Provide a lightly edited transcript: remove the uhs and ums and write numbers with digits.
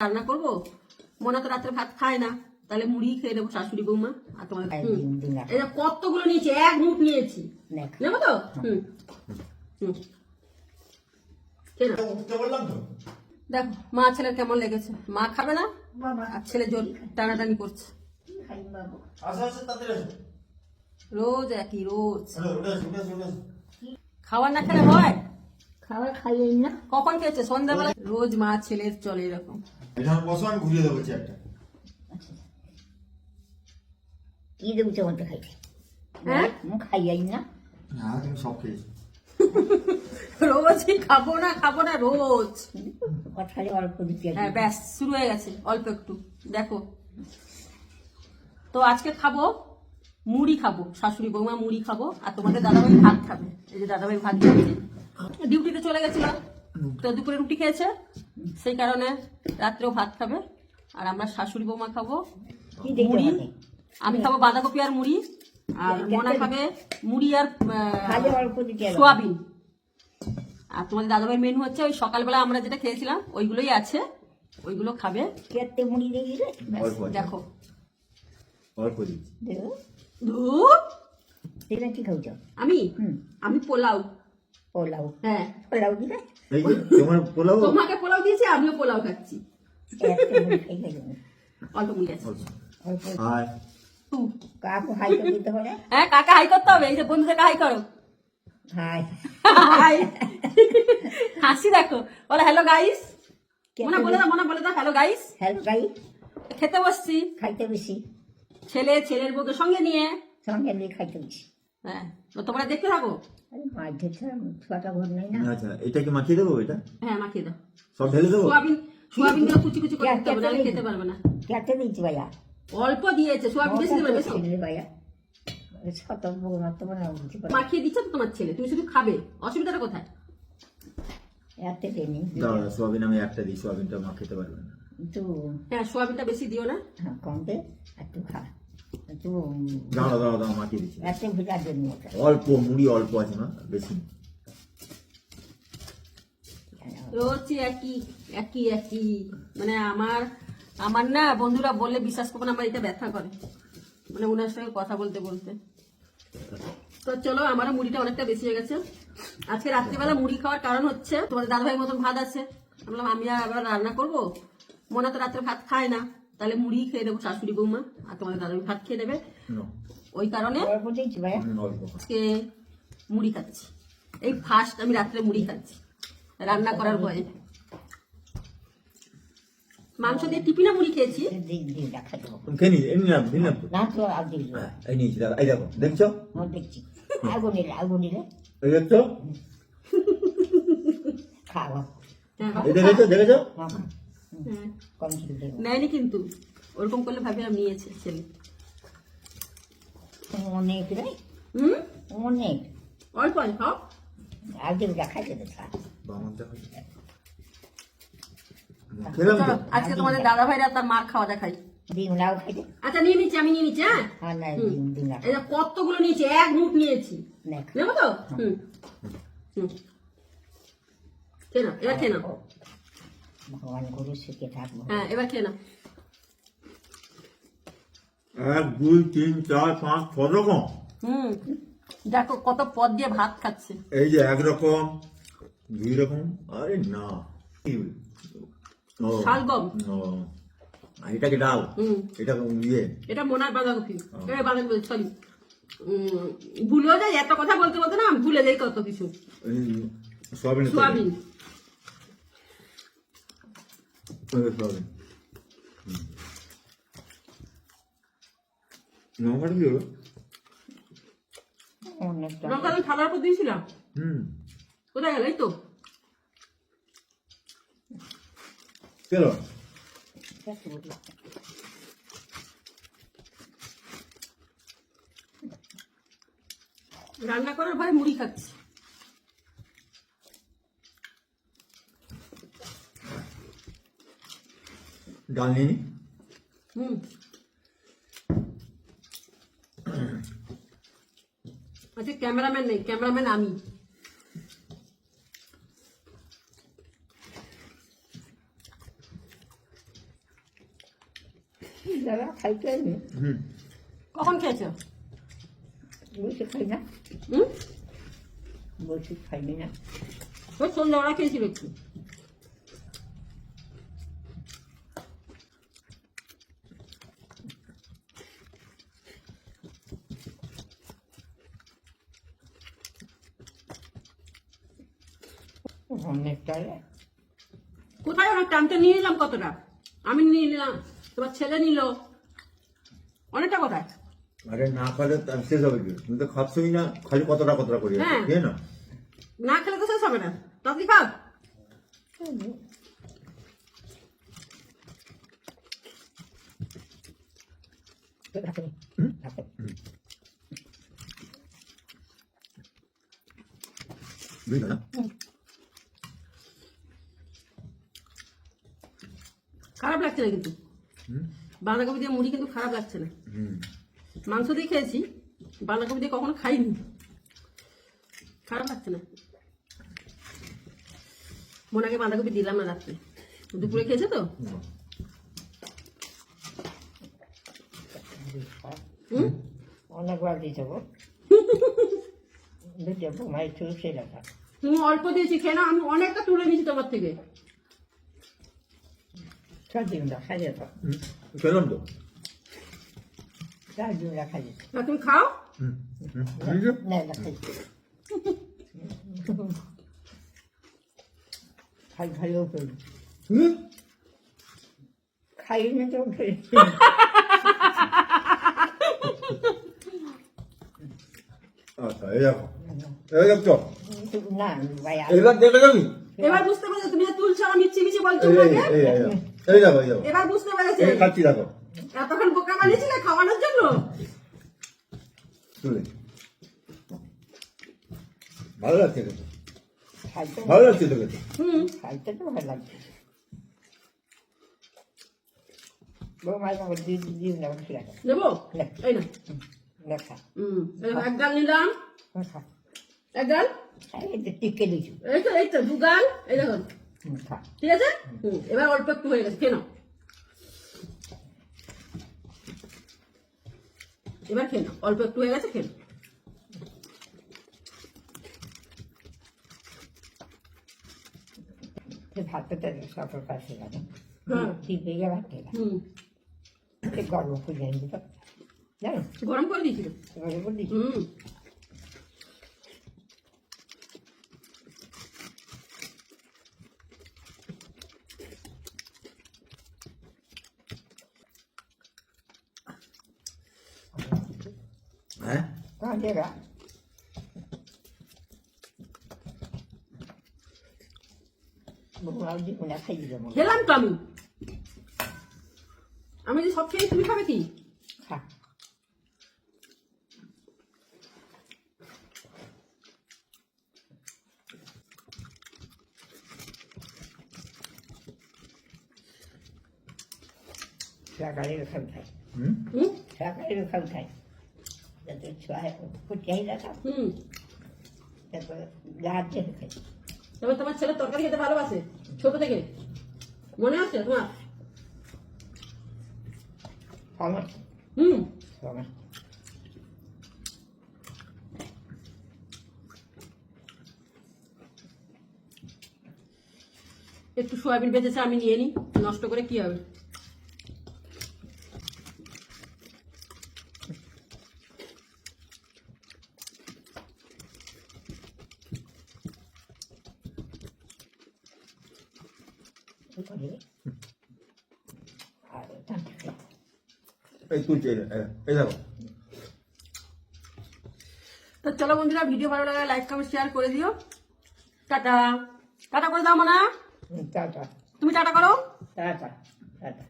রান্না করবো, মনে তো রাত্রে ভাত খায় না, তাহলে মুড়ি খেয়ে দেবো শাশুড়ি বৌমা আর তোমার। এটা কতগুলো নিয়েছি, এক মুঠ নিয়েছি, নেবো তো? দেখো মা ছেলের কেমন লেগেছে, মা খাবে না আর ছেলে জোর টানাটানি করছে। রোজ একই রোজ খাবার না খেলে হয়? খাবার খাইয়েই না। কখন খেয়েছে? সন্ধ্যাবেলা। রোজ মা ছেলের চলে এরকম। ঘুরিয়ে দেবো চেয়ারটা। কি দেবো তোমাকে খাইতে? হ্যাঁ খাইয়াই না। হ্যাঁ তুমি সব খেয়েছো। রোজই খাবো না রোজ। খালি অল্প দিতে। হ্যাঁ ব্যাস শুরু হয়ে গেছে, অল্প একটু। দেখো তো আজকে খাবো মুড়ি, খাবো শাশুড়ি বৌমা মুড়ি খাবো, আর তোমাদের দাদাভাই ভাত খাবে। এই যে দাদাভাই ভাত খাচ্ছে, ডিউটিতে চলে গেছিল তো দুপুরে রুটি খেয়েছে, সেই কারণে রাত্রেও ভাত খাবে। আর আমরা শাশুড়ি বৌমা খাবো মুড়ি, আমি খাবো বাঁধাকপি আর মুড়ি, আর মোনা খাবে মুড়ি আর সোয়াবিন। আর তোমাদের দাদাভাই মেনু হচ্ছে ওই সকালবেলা আমরা যেটা খেয়েছিলাম ওইগুলোই আছে, ওইগুলো খাবে। কেটে মুড়ি দেখি রে, দেখো কি খাওছ? আমি পোলাও। পোলাও? হ্যাঁ পোলাও দিবে। তোমাকে পোলাও দিয়েছি, আমিও পোলাও খাচ্ছি। অল্প মুড়ি আছে। কাকু হাই করে দিতে হবে। হ্যাঁ কাকা হাই করতে হবে, এই যে বন্ধুদেরকে হাই করো। হাই হাই হাসি দেখো, বলো হ্যালো গাইস। মনে বলে দাও হ্যালো গাইস। Hello guys. খেতে বসছি, খাইতে বেশি। ছেলের বউকে সঙ্গে নিয়ে খাইতে বেশি। হ্যাঁ তো তোমরা দেখতে থাকো। মাছ ধরছে ছটা ঘর নেই না। আচ্ছা এটা কি মাখিয়ে দেবো? এটা হ্যাঁ মাখিয়ে দাও, সব ঢেলে দেবো। সোয়াবিন গুলো কুচি কুচি করে দিতে হবে, নাহলে খেতে পারবে না। কেটে দিচ্ছি ভাইয়া, অল্প দিয়েছে সোয়াবিন, বেশি দেবে বেশি ভাইয়া। মাখিয়ে দিচ্ছে তো তোমার ছেলে, তুমি শুধু খাবে, অসুবিধাটা কোথায়? সোয়াবিন আমি একটা দিই, সোয়াবিনটা মা খেতে পারবে না। হ্যাঁ সোয়াবিনটা বেশি দিও না, কম দে, একটু খা। দাও মাখিয়ে দিচ্ছি। অল্প মুড়ি অল্প আছে না, বেশি রোজ একই মানে আমার না বন্ধুরা বললে বিশ্বাস করবো না, আমার এটা ব্যথা করে, মানে ওনার সঙ্গে কথা বলতে বলতে। তো চলো আমারও মুড়িটা অনেকটা বেশি হয়ে গেছে। আজকে রাত্রিবেলা মুড়ি খাওয়ার কারণ হচ্ছে তোমাদের দাদাভাইয়ের মতন ভাত আছে, বললাম আমি আবার রান্না করবো, মনে তো রাত্রে ভাত খায় না, তাহলে মুড়ি খেয়ে দেবো শাশুড়ি বৌমা আর তোমাদের দাদাভাই ভাত খেয়ে দেবে, ওই কারণে আজকে মুড়ি খাচ্ছি। এই ফার্স্ট আমি রাত্রে মুড়ি খাচ্ছি রান্না করার ভয়ে। মাংস দিয়ে টিফিনে মুড়ি খেয়েছি। দেখছো নেয়নি কিন্তু, ওরকম করলে ভাবলাম নিয়েছে ছেলে। অনেক অনেক অল্প অল্প আজকে তোমাদের দাদা ভাইরা তার মার খাওয়া দেখাই। আচ্ছা নিয়ে নিচ্ছি, আমি নিয়ে নিচ্ছি। হ্যাঁ কতগুলো নিয়েছি, এক মুঠ নিয়েছি, নেবো তো? খেয়ে নাও, এবার খেয়ে নাও। ভগবান গরু সুখে থাকবো। হ্যাঁ এবার খেয়ে নাও। 1 2 3 4 5 6 রকম। দেখো কত পদ দিয়ে ভাত খাচ্ছে। এই যে একরকম 2 রকম, আরে না শালগম, এটা কি ডাল? এটা এটা মোনার বাঁধাকপি, সরি ভুলেও যাই, এত কথা বলতে বলতে না ভুলে যাই কত কিছু। সোয়াবিন লঙ্কা আমি খাবার পর দিয়েছিলাম, কোথায় গেল? এই তো রান্না করার ভয় মুড়ি খাচ্ছি। ডাল নিয়ে আচ্ছা ক্যামেরাম্যান নেই, ক্যামেরাম্যান আমি। দাদা খাইতে আমি হুম কখন খেয়েছো? বসে খাই না, হুম, বসে খাইবি না। ওই সন্ধ্যাবেলা খেয়েছিল একটু। অনেকটা কোথায় অনেকটা? আমি তো নিয়ে নিলাম কতটা, আমি নিয়ে নিলাম, তোমার ছেলে নিল, অনেকটা কোথায়? আরে না খালে তো শেষ হবে কি? তুমি তো খাচ্ছই না, খালি কতটা কতটা করে হ্যাঁ। খেয়ে না। না খেলে তো শেষ হবে না, তাড়াতাড়ি খাও। বুঝলো না? খারাপ লাগছে না কিন্তু, হুম বাঁধাকপি দিয়ে মুড়ি কিন্তু খারাপ লাগছে না। হুম মাংস দিয়ে খেয়েছি, বাঁধাকপি দিয়ে কখনো খাইনি, খারাপ লাগছে না। মোনাকে বাঁধাকপি দিলাম না রাত্রে, দুপুরে খেয়েছে তো। হুম, অনেকবার দিতে গো, দুটো বোমাই চলছে রাখা। তুমি অল্প দিয়েছি, খেয়ে নাও, আমি অনেকটা তুলে নিয়েছি তোমার থেকে। চার দিন রাখা যেত, হুম, খেলাম তো। 4 দিন রাখা যেত। না তুমি খাও। হুম হুম বুঝছো? না না খাইতে খাই খাইও করি, হুম খাই না তো করি। আচ্ছা এই দেখো, এই দেখছো, না ভাই এবার দেখে যাবি। এবার বুঝতে পেরেছো, তুমি যে তুলছো আমার মিচ্ছি মিছি বলছো এই আমাকে। এই এই এই দেখো, এই দেখো, এবার বুঝতে পেরেছে, এই খাচ্ছি দেখো, এতক্ষণ বোকা বানিয়েছিলে খাওয়ানোর জন্য। তুলে ভালো লাগছে কিন্তু, খাইতে ভালো লাগছে তো কিন্তু। হুম, খাইতে তো ভালো লাগছে। বোমাই আমার দিন না বসে রাখা নেবো না। এই না। দেখা এই দেখো, এক গাল নিলাম, খা, এক গাল, এই তো টিকে দিচ্ছি। এই তো দু গাল, এই দেখো, খা, ঠিক আছে। এবার অল্প একটু হয়ে গেছে, খেয়ে নাও, এবার খেয়ে নাও, অল্প একটু হয়ে গেছে, খেয়ে নাও। ভাতটা সকল কাছে লাগে, হ্যাঁ। টিপে গেলে খেলা গরম করে জানি তো জানো, গরম করে দিয়েছিল। গরম করে দিচ্ছি। হ্যাঁ কাঁদেরা বোমাও দিব না, খাই দেবো। খেলাম তো আমি, আমি যে সব খেয়ে তুমি খাবে কি? খা, সকালের খাই খাই, হুম হুম সকালের খাই খাই, যাতে ছুয়া ফুটিয়াই রাখা, হুম তারপরে গাছ দেখে খাই। তবে তোমার ছেলে তরকারি খেতে ভালোবাসে ছোট থেকে, মনে আছে তোমার? আমার হুম, আমার একটু সয়াবিন বেঁচেছে, আমি নিয়ে নিই, নষ্ট করে কি হবে। আর টানতে খাই। এই তুলছে, এই দেখো। তো চলো বন্ধুরা, ভিডিও ভালো লাগলে লাইক কমেন্ট শেয়ার করে দিও। টাটা, টাটা করে দাও মানা, টাটা তুমি টাটা করো। Tata tata.